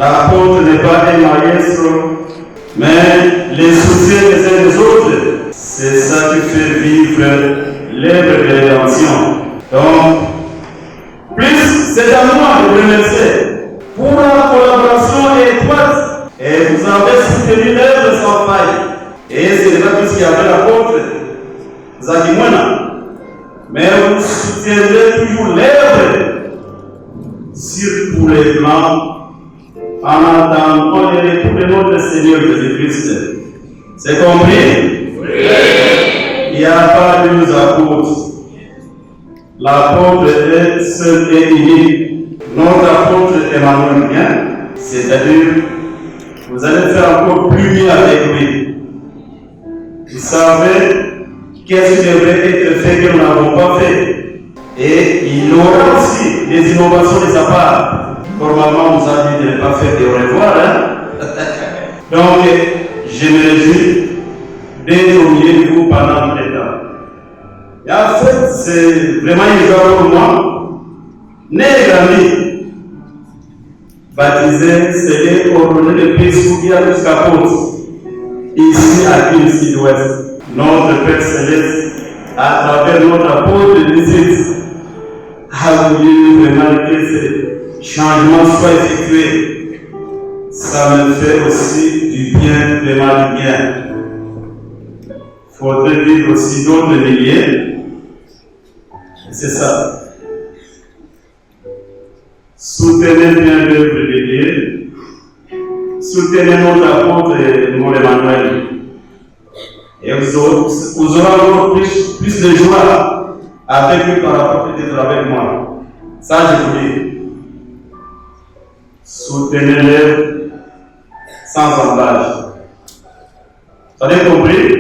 L'apôtre n'est pas un maestro, mais les soucis les uns des autres, c'est ça qui fait vivre l'œuvre de rédemption. Donc, plus c'est à moi de vous remercier pour la collaboration étroite. Et vous avez soutenu l'œuvre sans faille. Et ce n'est pas tout ce qu'il y avait l'apôtre Zakimwana. Mais vous soutiendrez toujours l'œuvre sur tous les plans en attendant le retour de notre Seigneur Jésus-Christ. C'est compris? Oui. Il n'y a pas de deux apôtres. L'apôtre est seul et unique. Notre apôtre Emmanuel vient, c'est-à-dire vous allez faire encore plus bien avec lui. Vous savez qu'est-ce qui devrait être fait que nous n'avons pas fait. Et il aura aussi des innovations de sa part. Normalement, vous avez dit de ne pas faire de revoir. Donc, je me réjouis d'être au milieu de vous pendant tout le temps. Et en fait, c'est vraiment une joie pour moi. Né et grandi, baptisé, scellé, ordonné de Pessougia jusqu'à Pont, ici à Ville Sud-Ouest. Notre Père Céleste, à travers notre apôtre de visite, a voulu vraiment que ces changements soient effectués. Ça me fait aussi du bien, vraiment du bien. Il faudrait vivre aussi d'autres milliers. C'est ça. Soutenez bien l'œuvre de Dieu. Soutenez notre apôtre mon Emmanuel. Et vous aurez encore plus de joie avec lui par rapport à d'être avec moi. Ça, je vous dis. Soutenez-le sans embâche. Vous avez compris?